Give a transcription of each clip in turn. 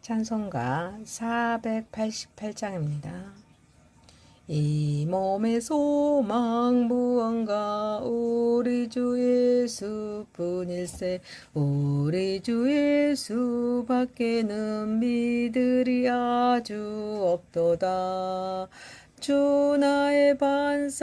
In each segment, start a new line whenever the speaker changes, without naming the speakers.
찬송가 488장입니다. 이 몸의 소망 무언가 우리 주 예수뿐일세. 우리 주 예수밖에는 믿으리 아주 없도다. 주 나의 반석이시니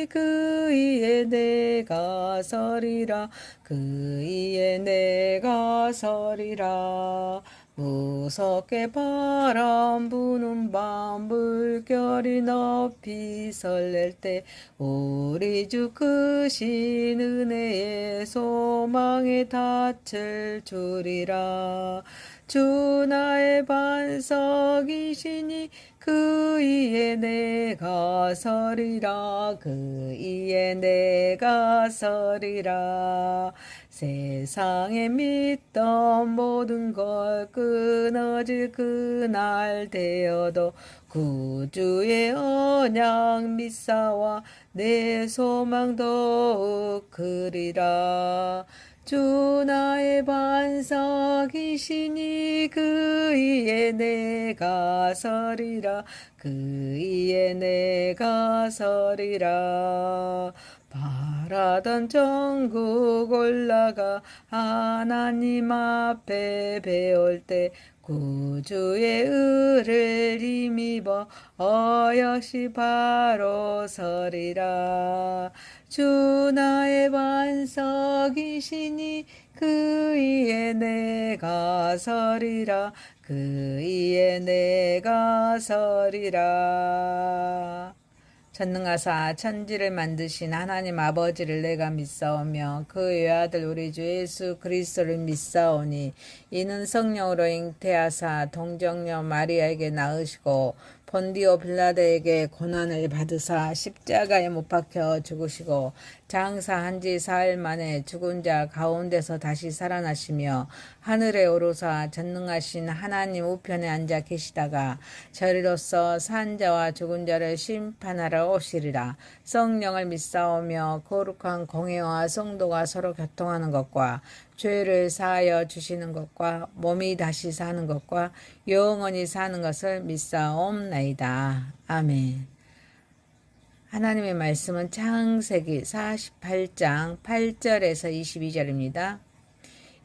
그 위에 내가 서리라. 그 위에 내가 서리라. 무섭게 바람 부는 밤 물결이 높이 설렐 때 우리 주 크신 은혜의 소망에 닿을 줄이라. 주 나의 반석이시니 그 위에 내가 서리라. 그 위에 내가 서리라. 세상에 믿던 모든 걸 끊어질 그날 되어도 구주의 언약 믿사와 내 소망 더욱 크리라. 주 나의 반석이시니 그 위에 내가 서리라. 그 위에 내가 서리라. 바라던 천국 올라가 하나님 앞에 배울 때 구주의 의를 힘입어 역시 바로 서리라. 주 나의 반석이시니 그 위에 내가 서리라. 그 위에 내가 서리라. 전능하사 천지를 만드신 하나님 아버지를 내가 믿사오며 그 외아들 우리 주 예수 그리스도를 믿사오니 이는 성령으로 잉태하사 동정녀 마리아에게 낳으시고 본디오 빌라도에게 고난을 받으사 십자가에 못 박혀 죽으시고 장사한 지 사흘 만에 죽은 자 가운데서 다시 살아나시며 하늘에 오르사 전능하신 하나님 우편에 앉아 계시다가 저리로서 산 자와 죽은 자를 심판하러 오시리라. 성령을 믿사오며 거룩한 공회와 성도가 서로 교통하는 것과 죄를 사하여 주시는 것과 몸이 다시 사는 것과 영원히 사는 것을 믿사옵나이다. 아멘. 하나님의 말씀은 창세기 48장 8절에서 22절입니다.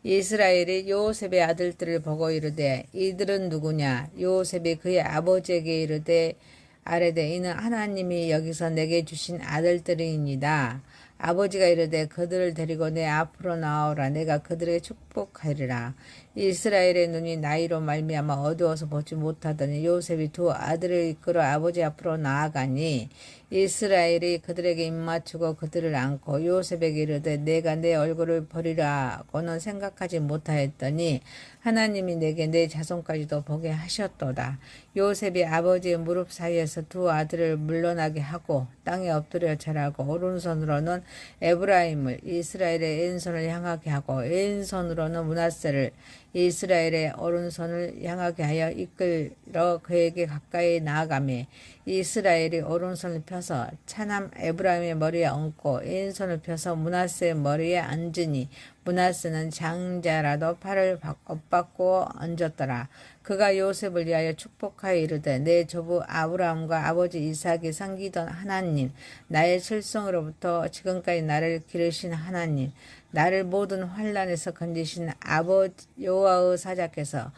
이스라엘이 요셉의 아들들을 보고 이르되 이들은 누구냐? 요셉이 그의 아버지에게 이르되 아뢰되 이는 하나님이 여기서 내게 주신 아들들이니이다. 아버지가 이르되 그들을 데리고 내 앞으로 나오라. 내가 그들에게 축복하리라. 이스라엘의 눈이 나이로 말미암아 어두워서 보지 못하더니 요셉이 두 아들을 이끌어 아버지 앞으로 나아가니 이스라엘이 그들에게 입맞추고 그들을 안고 요셉에게 이르되 내가 내 얼굴을 버리라고는 생각하지 못하였더니 하나님이 내게 내 자손까지도 보게 하셨도다. 요셉이 아버지의 무릎 사이에서 두 아들을 물러나게 하고 땅에 엎드려 절하고 오른손으로는 에브라임을 이스라엘의 왼손을 향하게 하고 왼손으로는 므낫세를 이스라엘의 오른손을 향하게 하여 이끌어 그에게 가까이 나아가매 이스라엘이 오른손을 펴서 차남 에브라임의 머리에 얹고 왼손을 펴서 므낫세의 머리에 앉으니 므낫세는 장자라도 팔을 엇받고 앉았더라. 그가 요셉을 위하여 축복하여 이르되 내 조부 아브라함과 아버지 이삭이 섬기던 하나님, 나의 출생으로부터 지금까지 나를 기르신 하나님, 나를 모든 환난에서 건지신 아버지 여호와의 사자께서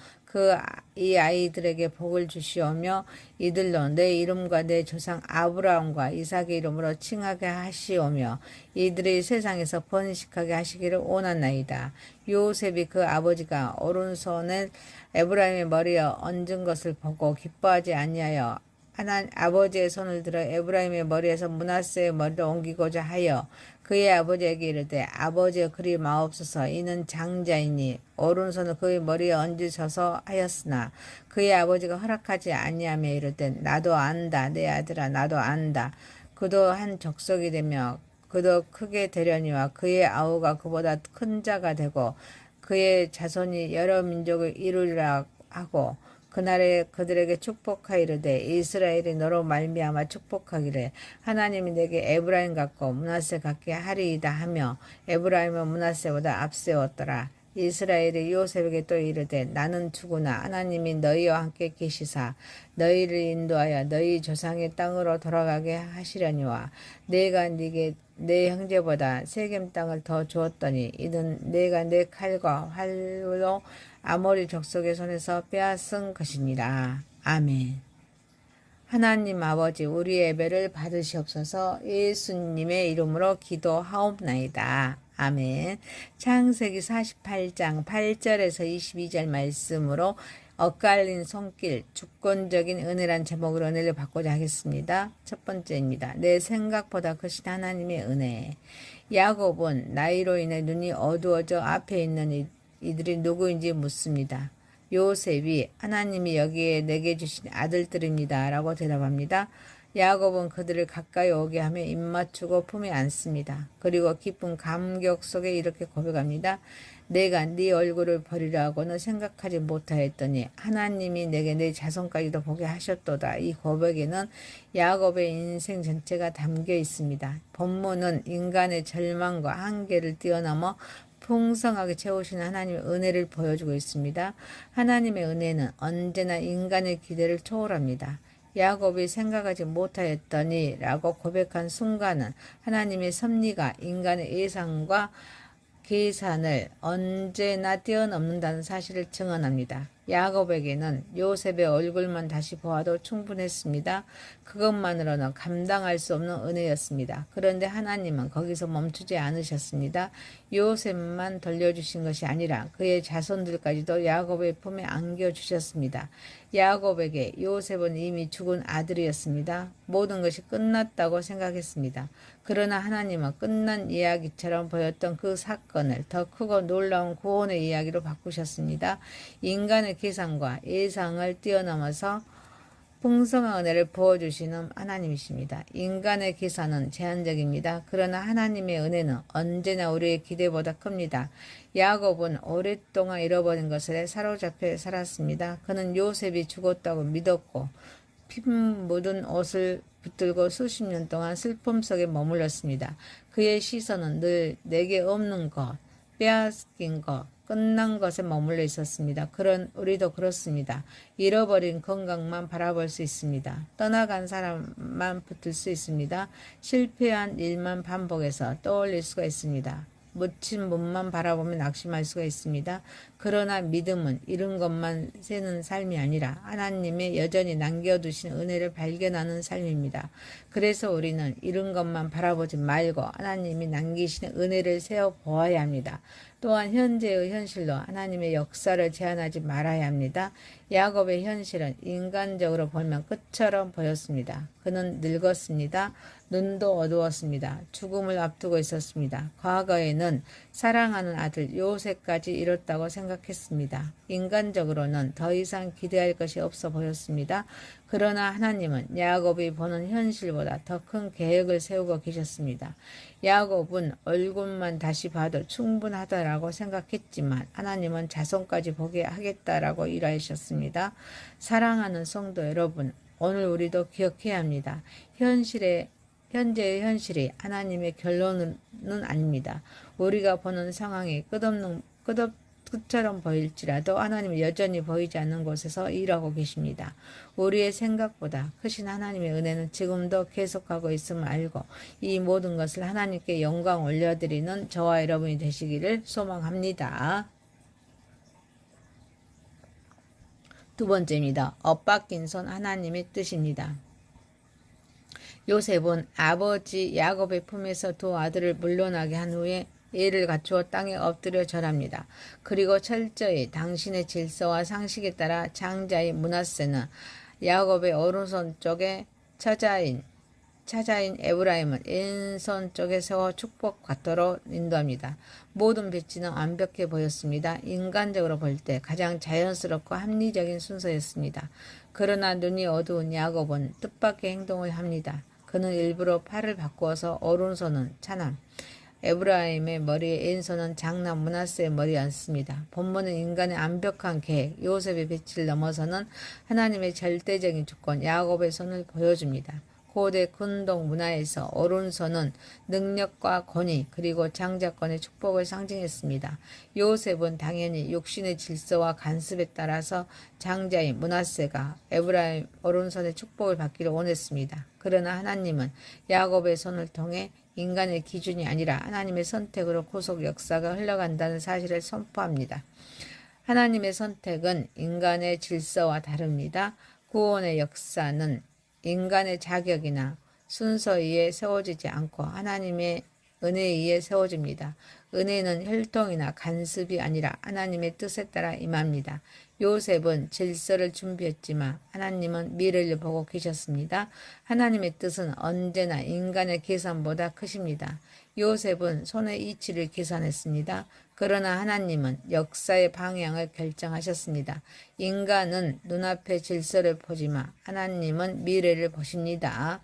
이 아이들에게 복을 주시오며 이들로 내 이름과 내 조상 아브라함과 이삭의 이름으로 칭하게 하시오며 이들이 세상에서 번식하게 하시기를 원하나이다. 요셉이 그 아버지가 오른손에 에브라임의 머리에 얹은 것을 보고 기뻐하지 아니하여 아버지의 손을 들어 에브라임의 머리에서 므낫세의 머리를 옮기고자 하여 그의 아버지에게 이르되 아버지여 그리 마옵소서. 이는 장자이니 오른손을 그의 머리에 얹으셔서 하였으나 그의 아버지가 허락하지 아니하며 이르되 나도 안다. 내 아들아 나도 안다. 그도 한 족속이 되며 그도 크게 되려니와 그의 아우가 그보다 큰 자가 되고 그의 자손이 여러 민족을 이루리라 하고 그날에 그들에게 축복하여 이르되 이스라엘이 너로 말미암아 축복하기를 하나님이 내게 에브라임 같고 므낫세 같게 하리이다 하며 에브라임은 므낫세보다 앞세웠더라. 이스라엘이 요셉에게 또 이르되 나는 죽으나 하나님이 너희와 함께 계시사 너희를 인도하여 너희 조상의 땅으로 돌아가게 하시려니와 내가 네게 내 형제보다 세겜 땅을 더 주었더니 이는 내가 내 칼과 활로 아모리 족속의 손에서 빼앗은 것이니라. 아멘. 하나님 아버지 우리의 예배를 받으시옵소서. 예수님의 이름으로 기도하옵나이다. 아멘. 창세기 48장 8절에서 22절 말씀으로 엇갈린 손길, 주권적인 은혜란 제목으로 은혜를 받고자 하겠습니다. 첫 번째입니다. 내 생각보다 크신 하나님의 은혜. 야곱은 나이로 인해 눈이 어두워져 앞에 있는 이들이 누구인지 묻습니다. 요셉이 하나님이 여기에 내게 주신 아들들입니다. 라고 대답합니다. 야곱은 그들을 가까이 오게 하며 입맞추고 품에 안습니다. 그리고 깊은 감격 속에 이렇게 고백합니다. 내가 네 얼굴을 버리라고는 생각하지 못하였더니 하나님이 내게 내 자손까지도 보게 하셨도다. 이 고백에는 야곱의 인생 전체가 담겨 있습니다. 본문은 인간의 절망과 한계를 뛰어넘어 풍성하게 채우시는 하나님의 은혜를 보여주고 있습니다. 하나님의 은혜는 언제나 인간의 기대를 초월합니다. 야곱이 생각하지 못하였더니 라고 고백한 순간은 하나님의 섭리가 인간의 예상과 계산을 언제나 뛰어넘는다는 사실을 증언합니다. 야곱에게는 요셉의 얼굴만 다시 보아도 충분했습니다. 그것만으로는 감당할 수 없는 은혜였습니다. 그런데 하나님은 거기서 멈추지 않으셨습니다. 요셉만 돌려주신 것이 아니라 그의 자손들까지도 야곱의 품에 안겨주셨습니다. 야곱에게 요셉은 이미 죽은 아들이었습니다. 모든 것이 끝났다고 생각했습니다. 그러나 하나님은 끝난 이야기처럼 보였던 그 사건을 더 크고 놀라운 구원의 이야기로 바꾸셨습니다. 인간의 계산과 예상을 뛰어넘어서 풍성한 은혜를 부어주시는 하나님이십니다. 인간의 계산은 제한적입니다. 그러나 하나님의 은혜는 언제나 우리의 기대보다 큽니다. 야곱은 오랫동안 잃어버린 것에 사로잡혀 살았습니다. 그는 요셉이 죽었다고 믿었고 피 묻은 옷을 붙들고 수십 년 동안 슬픔 속에 머물렀습니다. 그의 시선은 늘 내게 없는 것, 빼앗긴 것, 끝난 것에 머물러 있었습니다. 그런 우리도 그렇습니다. 잃어버린 건강만 바라볼 수 있습니다. 떠나간 사람만 붙들 수 있습니다. 실패한 일만 반복해서 떠올릴 수가 있습니다. 묻힌 문만 바라보며 낙심할 수가 있습니다. 그러나 믿음은 잃은 것만 세는 삶이 아니라 하나님의 여전히 남겨두신 은혜를 발견하는 삶입니다. 그래서 우리는 잃은 것만 바라보지 말고 하나님이 남기신 은혜를 세어보아야 합니다. 또한 현재의 현실로 하나님의 역사를 제한하지 말아야 합니다. 야곱의 현실은 인간적으로 보면 끝처럼 보였습니다. 그는 늙었습니다. 눈도 어두웠습니다. 죽음을 앞두고 있었습니다. 과거에는 사랑하는 아들 요셉까지 잃었다고 생각했습니다. 인간적으로는 더 이상 기대할 것이 없어 보였습니다. 그러나 하나님은 야곱이 보는 현실보다 더 큰 계획을 세우고 계셨습니다. 야곱은 얼굴만 다시 봐도 충분하다라고 생각했지만 하나님은 자손까지 보게 하겠다라고 일하셨습니다. 사랑하는 성도 여러분, 오늘 우리도 기억해야 합니다. 현재의 현실이 하나님의 결론은 아닙니다. 우리가 보는 상황이 끝처럼 보일지라도 하나님은 여전히 보이지 않는 곳에서 일하고 계십니다. 우리의 생각보다 크신 하나님의 은혜는 지금도 계속하고 있음을 알고 이 모든 것을 하나님께 영광 올려드리는 저와 여러분이 되시기를 소망합니다. 두 번째입니다. 엇바뀐 손 하나님의 뜻입니다. 요셉은 아버지 야곱의 품에서 두 아들을 물러나게 한 후에 예를 갖추어 땅에 엎드려 절합니다. 그리고 철저히 당신의 질서와 상식에 따라 장자인 므낫세는 야곱의 오른손 쪽에 처자인 에브라임은 왼손 쪽에 세워 축복받도록 인도합니다. 모든 배치는 완벽해 보였습니다. 인간적으로 볼 때 가장 자연스럽고 합리적인 순서였습니다. 그러나 눈이 어두운 야곱은 뜻밖의 행동을 합니다. 그는 일부러 팔을 바꾸어서 오른손은 차남 에브라임의 머리에 왼손은 장남 므낫세의 머리에 앉습니다. 본문은 인간의 완벽한 계획, 요셉의 배치를 넘어서는 하나님의 절대적인 주권, 야곱의 손을 보여줍니다. 고대 군동 문화에서 오른손은 능력과 권위 그리고 장자권의 축복을 상징했습니다. 요셉은 당연히 육신의 질서와 간습에 따라서 장자인 므낫세가 에브라임 오른손의 축복을 받기를 원했습니다. 그러나 하나님은 야곱의 손을 통해 인간의 기준이 아니라 하나님의 선택으로 구속 역사가 흘러간다는 사실을 선포합니다. 하나님의 선택은 인간의 질서와 다릅니다. 구원의 역사는 인간의 자격이나 순서에 의해 세워지지 않고 하나님의 은혜에 의해 세워집니다. 은혜는 혈통이나 간습이 아니라 하나님의 뜻에 따라 임합니다. 요셉은 질서를 준비했지만 하나님은 미래를 보고 계셨습니다. 하나님의 뜻은 언제나 인간의 계산보다 크십니다. 요셉은 손의 이치를 계산했습니다. 그러나 하나님은 역사의 방향을 결정하셨습니다. 인간은 눈앞의 질서를 보지만 하나님은 미래를 보십니다.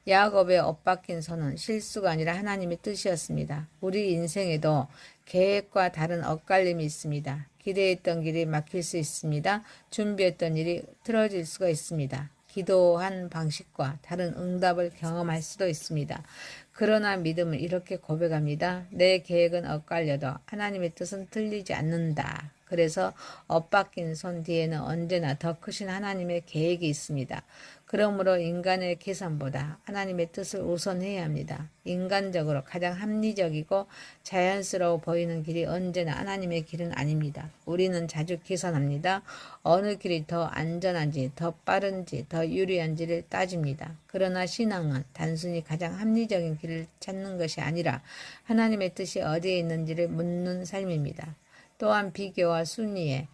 야곱의 엇박힌 손은 실수가 아니라 하나님의 뜻이었습니다. 우리 인생에도 계획과 다른 엇갈림이 있습니다. 기대했던 길이 막힐 수 있습니다. 준비했던 일이 틀어질 수가 있습니다. 기도한 방식과 다른 응답을 경험할 수도 있습니다. 그러나 믿음은 이렇게 고백합니다. 내 계획은 엇갈려도 하나님의 뜻은 틀리지 않는다. 그래서 엇박힌 손 뒤에는 언제나 더 크신 하나님의 계획이 있습니다. 그러므로 인간의 계산보다 하나님의 뜻을 우선해야 합니다. 인간적으로 가장 합리적이고 자연스러워 보이는 길이 언제나 하나님의 길은 아닙니다. 우리는 자주 계산합니다. 어느 길이 더 안전한지, 더 빠른지, 더 유리한지를 따집니다. 그러나 신앙은 단순히 가장 합리적인 길을 찾는 것이 아니라 하나님의 뜻이 어디에 있는지를 묻는 삶입니다. 또한 비교와 순위에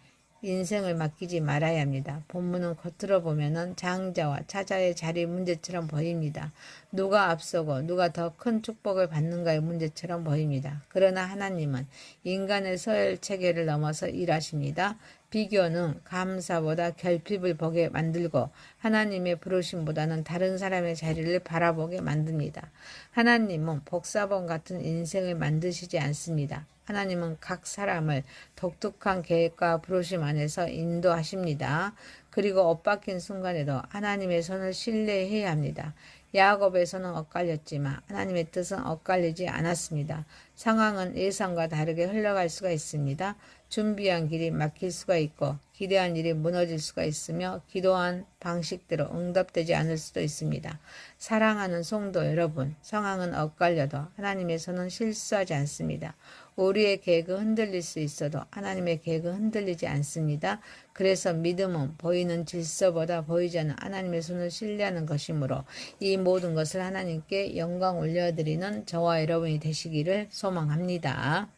인생을 맡기지 말아야 합니다. 본문은 겉으로 보면은 장자와 차자의 자리 문제처럼 보입니다. 누가 앞서고 누가 더 큰 축복을 받는가의 문제처럼 보입니다. 그러나 하나님은 인간의 서열 체계를 넘어서 일하십니다. 비교는 감사보다 결핍을 보게 만들고 하나님의 부르심보다는 다른 사람의 자리를 바라보게 만듭니다. 하나님은 복사본 같은 인생을 만드시지 않습니다. 하나님은 각 사람을 독특한 계획과 부르심 안에서 인도하십니다. 그리고 엇박힌 순간에도 하나님의 손을 신뢰해야 합니다. 야곱의 손은 엇갈렸지만 하나님의 뜻은 엇갈리지 않았습니다. 상황은 예상과 다르게 흘러갈 수가 있습니다. 준비한 길이 막힐 수가 있고 기대한 일이 무너질 수가 있으며 기도한 방식대로 응답되지 않을 수도 있습니다. 사랑하는 성도 여러분, 상황은 엇갈려도 하나님의 손은 실수하지 않습니다. 우리의 계획은 흔들릴 수 있어도 하나님의 계획은 흔들리지 않습니다. 그래서 믿음은 보이는 질서보다 보이지 않는 하나님의 손을 신뢰하는 것이므로 이 모든 것을 하나님께 영광 올려드리는 저와 여러분이 되시기를 소망합니다.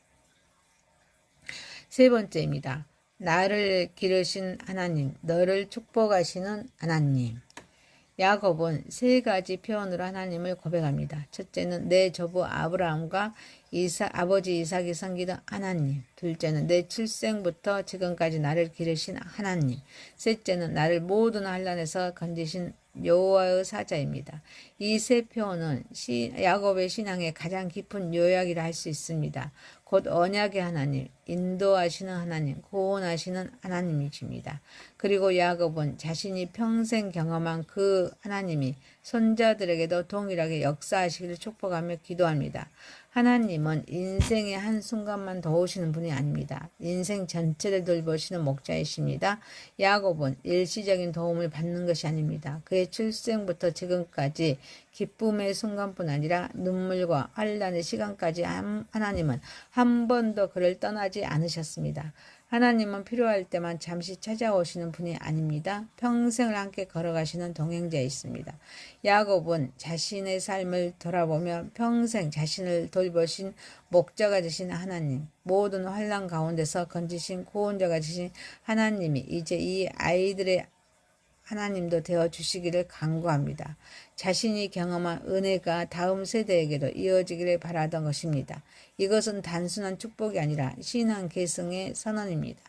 세 번째입니다. 나를 기르신 하나님, 너를 축복하시는 하나님. 야곱은 세 가지 표현으로 하나님을 고백합니다. 첫째는 내 조부 아브라함과 아버지 이삭이 섬기던 하나님. 둘째는 내 출생부터 지금까지 나를 기르신 하나님. 셋째는 나를 모든 환난에서 건지신 여호와의 사자입니다. 이 세 표현은 야곱의 신앙의 가장 깊은 요약이라 할 수 있습니다. 곧 언약의 하나님, 인도하시는 하나님, 구원하시는 하나님이십니다. 그리고 야곱은 자신이 평생 경험한 그 하나님이 손자들에게도 동일하게 역사하시기를 축복하며 기도합니다. 하나님은 인생의 한순간만 도우시는 분이 아닙니다. 인생 전체를 돌보시는 목자이십니다. 야곱은 일시적인 도움을 받는 것이 아닙니다. 그의 출생부터 지금까지 기쁨의 순간뿐 아니라 눈물과 환난의 시간까지 하나님은 한 번도 그를 떠나지 않으셨습니다. 하나님은 필요할 때만 잠시 찾아오시는 분이 아닙니다. 평생을 함께 걸어가시는 동행자이십니다. 야곱은 자신의 삶을 돌아보며 평생 자신을 돌보신 목자가 되신 하나님, 모든 환난 가운데서 건지신 구원자가 되신 하나님이 이제 이 아이들의 하나님도 되어주시기를 간구합니다. 자신이 경험한 은혜가 다음 세대에게도 이어지기를 바라던 것입니다. 이것은 단순한 축복이 아니라 신앙 계승의 선언입니다.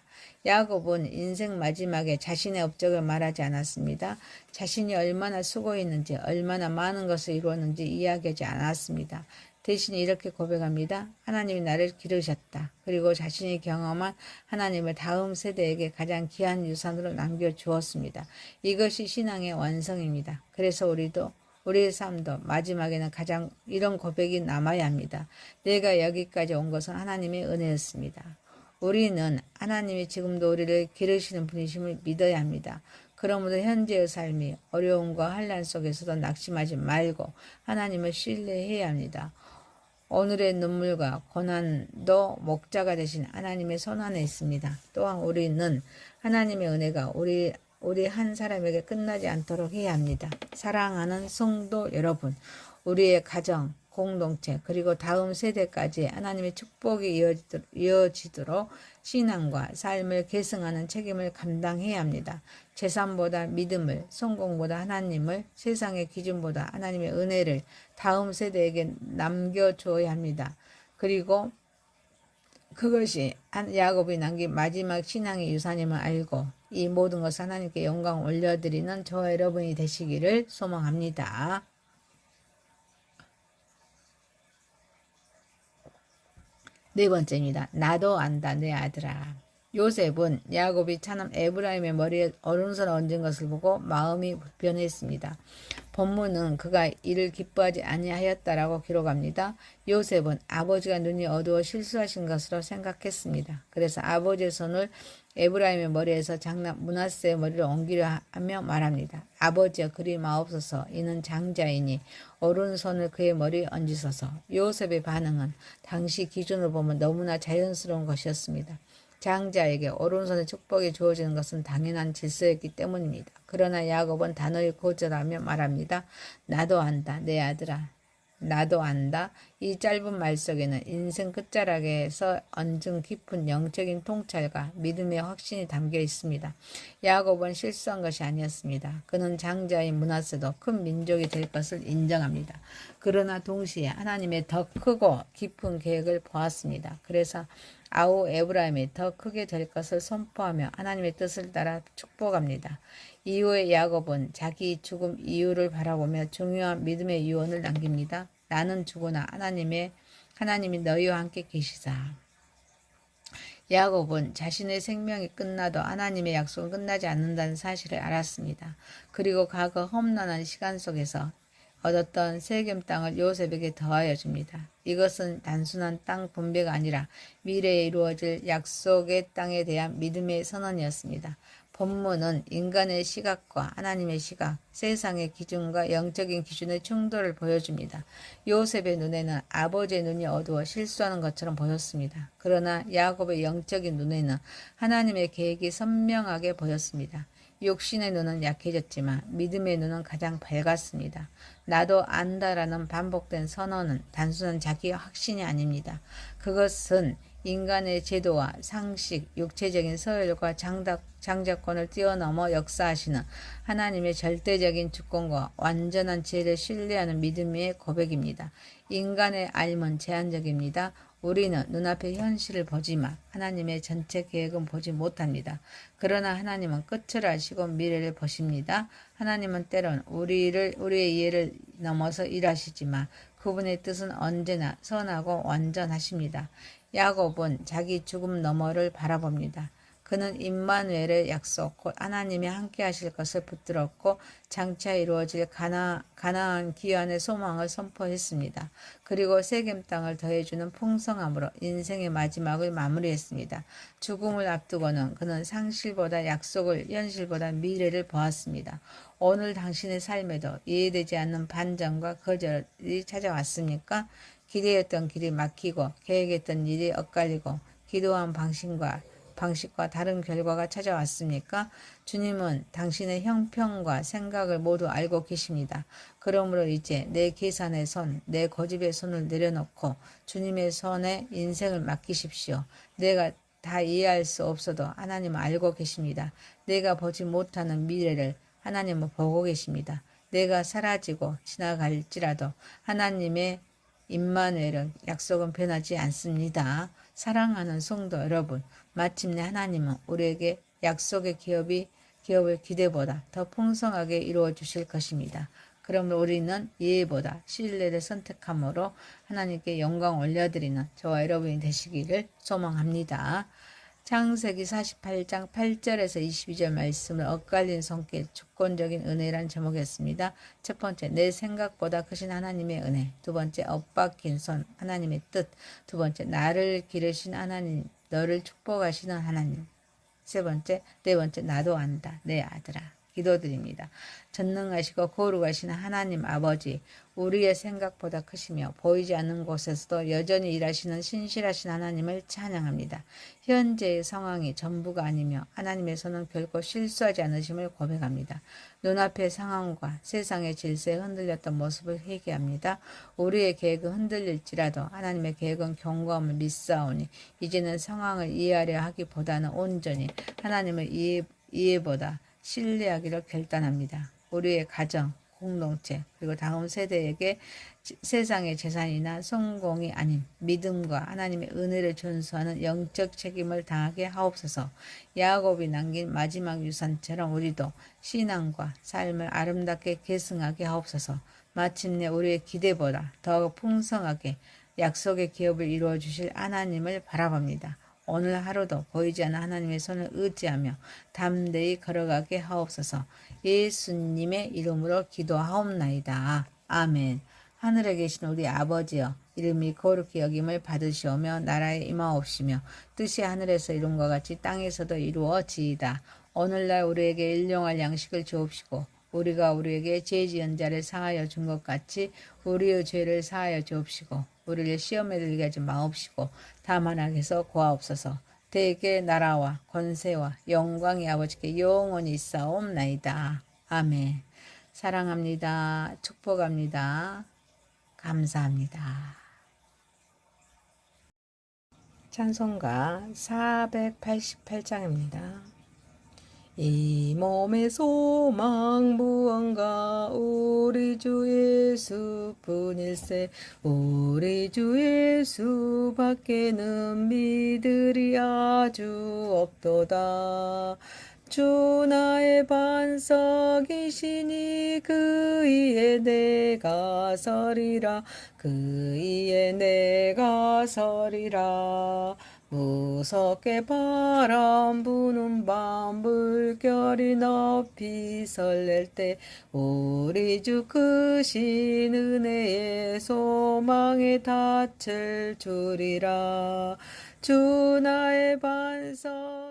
야곱은 인생 마지막에 자신의 업적을 말하지 않았습니다. 자신이 얼마나 수고했는지, 얼마나 많은 것을 이루었는지 이야기하지 않았습니다. 대신 이렇게 고백합니다. 하나님이 나를 기르셨다. 그리고 자신이 경험한 하나님을 다음 세대에게 가장 귀한 유산으로 남겨주었습니다. 이것이 신앙의 완성입니다. 그래서 우리도 우리의 삶도 마지막에는 가장 이런 고백이 남아야 합니다. 내가 여기까지 온 것은 하나님의 은혜였습니다. 우리는 하나님이 지금도 우리를 기르시는 분이심을 믿어야 합니다. 그러므로 현재의 삶이 어려움과 환난 속에서도 낙심하지 말고 하나님을 신뢰해야 합니다. 오늘의 눈물과 고난도 목자가 되신 하나님의 손 안에 있습니다. 또한 우리는 하나님의 은혜가 우리 한 사람에게 끝나지 않도록 해야 합니다. 사랑하는 성도 여러분, 우리의 가정, 공동체, 그리고 다음 세대까지 하나님의 축복이 이어지도록 신앙과 삶을 계승하는 책임을 감당해야 합니다. 재산보다 믿음을, 성공보다 하나님을, 세상의 기준보다 하나님의 은혜를 다음 세대에게 남겨줘야 합니다. 그리고 그것이 야곱이 남긴 마지막 신앙의 유산임을 알고 이 모든 것을 하나님께 영광 올려드리는 저와 여러분이 되시기를 소망합니다. 네 번째입니다. 나도 안다 내 아들아. 요셉은 야곱이 차남 에브라임의 머리에 어른선을 얹은 것을 보고 마음이 불편했습니다. 본문은 그가 이를 기뻐하지 아니하였다라고 기록합니다. 요셉은 아버지가 눈이 어두워 실수하신 것으로 생각했습니다. 그래서 아버지의 손을 에브라임의 머리에서 장남 므낫세의 머리를 옮기려 하며 말합니다. 아버지여 그리 마옵소서. 이는 장자이니 오른손을 그의 머리에 얹으소서. 요셉의 반응은 당시 기준으로 보면 너무나 자연스러운 것이었습니다. 장자에게 오른손의 축복이 주어지는 것은 당연한 질서였기 때문입니다. 그러나 야곱은 단호히 고절하며 말합니다. 나도 안다 내 아들아. 나도 안다. 이 짧은 말 속에는 인생 끝자락에서 얹은 깊은 영적인 통찰과 믿음의 확신이 담겨 있습니다. 야곱은 실수한 것이 아니었습니다. 그는 장자인 므낫세도 큰 민족이 될 것을 인정합니다. 그러나 동시에 하나님의 더 크고 깊은 계획을 보았습니다. 그래서 아우 에브라임이 더 크게 될 것을 선포하며 하나님의 뜻을 따라 축복합니다. 이후에 야곱은 자기 죽음 이유를 바라보며 중요한 믿음의 유언을 남깁니다. 나는 죽으나 하나님이 너희와 함께 계시사. 야곱은 자신의 생명이 끝나도 하나님의 약속은 끝나지 않는다는 사실을 알았습니다. 그리고 과거 험난한 시간 속에서 얻었던 세겜 땅을 요셉에게 더하여 줍니다. 이것은 단순한 땅 분배가 아니라 미래에 이루어질 약속의 땅에 대한 믿음의 선언이었습니다. 본문은 인간의 시각과 하나님의 시각, 세상의 기준과 영적인 기준의 충돌을 보여줍니다. 요셉의 눈에는 아버지의 눈이 어두워 실수하는 것처럼 보였습니다. 그러나 야곱의 영적인 눈에는 하나님의 계획이 선명하게 보였습니다. 육신의 눈은 약해졌지만 믿음의 눈은 가장 밝았습니다. 나도 안다라는 반복된 선언은 단순한 자기의 확신이 아닙니다. 그것은 인간의 제도와 상식, 육체적인 서열과 장자권을 뛰어넘어 역사하시는 하나님의 절대적인 주권과 완전한 지혜를 신뢰하는 믿음의 고백입니다. 인간의 알면 제한적입니다. 우리는 눈앞의 현실을 보지만 하나님의 전체 계획은 보지 못합니다. 그러나 하나님은 끝을 아시고 미래를 보십니다. 하나님은 때론 우리의 이해를 넘어서 일하시지만 그분의 뜻은 언제나 선하고 완전하십니다. 야곱은 자기 죽음 너머를 바라봅니다. 그는 임마누엘의 약속, 곧 하나님이 함께 하실 것을 붙들었고 장차 이루어질 가나안 귀환의 소망을 선포했습니다. 그리고 세겜 땅을 더해주는 풍성함으로 인생의 마지막을 마무리했습니다. 죽음을 앞두고는 그는 상실보다 약속을, 현실보다 미래를 보았습니다. 오늘 당신의 삶에도 이해되지 않는 반전과 거절이 찾아왔습니까? 기대했던 길이 막히고 계획했던 일이 엇갈리고 기도한 방식과 다른 결과가 찾아왔습니까? 주님은 당신의 형편과 생각을 모두 알고 계십니다. 그러므로 이제 내 계산의 손, 내 고집의 손을 내려놓고 주님의 손에 인생을 맡기십시오. 내가 다 이해할 수 없어도 하나님은 알고 계십니다. 내가 보지 못하는 미래를 하나님은 보고 계십니다. 내가 사라지고 지나갈지라도 하나님의 임마누엘은 약속은 변하지 않습니다. 사랑하는 성도 여러분, 마침내 하나님은 우리에게 약속의 기업을 기대보다 더 풍성하게 이루어 주실 것입니다. 그러므로 우리는 이해보다 신뢰를 선택함으로 하나님께 영광 올려드리는 저와 여러분이 되시기를 소망합니다. 창세기 48장 8절에서 22절 말씀을 엇갈린 손길 주권적인 은혜란 제목이었습니다. 첫 번째, 내 생각보다 크신 하나님의 은혜. 두 번째, 엇박힌 손, 하나님의 뜻. 두 번째, 나를 기르신 하나님, 너를 축복하시는 하나님. 세 번째, 네 번째, 나도 안다, 내 아들아. 기도드립니다. 전능하시고 거룩하신 하나님 아버지, 우리의 생각보다 크시며 보이지 않는 곳에서도 여전히 일하시는 신실하신 하나님을 찬양합니다. 현재의 상황이 전부가 아니며 하나님의 손은 결코 실수하지 않으심을 고백합니다. 눈앞의 상황과 세상의 질서에 흔들렸던 모습을 회개합니다. 우리의 계획은 흔들릴지라도 하나님의 계획은 견고함을 믿사오니 이제는 상황을 이해하려 하기보다는 온전히 하나님을 이해보다 신뢰하기를 결단합니다. 우리의 가정, 공동체, 그리고 다음 세대에게 세상의 재산이나 성공이 아닌 믿음과 하나님의 은혜를 전수하는 영적 책임을 다하게 하옵소서. 야곱이 남긴 마지막 유산처럼 우리도 신앙과 삶을 아름답게 계승하게 하옵소서. 마침내 우리의 기대보다 더 풍성하게 약속의 기업을 이루어 주실 하나님을 바라봅니다. 오늘 하루도 보이지 않는 하나님의 손을 의지하며 담대히 걸어가게 하옵소서. 예수님의 이름으로 기도하옵나이다. 아멘. 하늘에 계신 우리 아버지여, 이름이 거룩히 여김을 받으시오며 나라에 임하옵시며 뜻이 하늘에서 이룬 것 같이 땅에서도 이루어지이다. 오늘날 우리에게 일용할 양식을 주옵시고 우리가 우리에게 죄 지은 자를 사하여 준 것 같이 우리의 죄를 사하여 주옵시고 우리를 시험에 들게 하지 마옵시고 다만 악에서 구하옵소서. 대개 나라와 권세와 영광이 아버지께 영원히 있사옵나이다. 아멘. 사랑합니다. 축복합니다. 감사합니다. 찬송가 488장입니다. 이 몸의 소망 무언가 우리 주 예수뿐일세. 우리 주 예수밖에는 믿으리 아주 없도다. 주 나의 반석이시니 그 위에 내가 서리라. 그 위에 내가 서리라. 무섭게 바람 부는 밤 물결이 높이 설렐 때 우리 주 크신 은혜의 소망에 닿을 줄이라. 주 나의 반석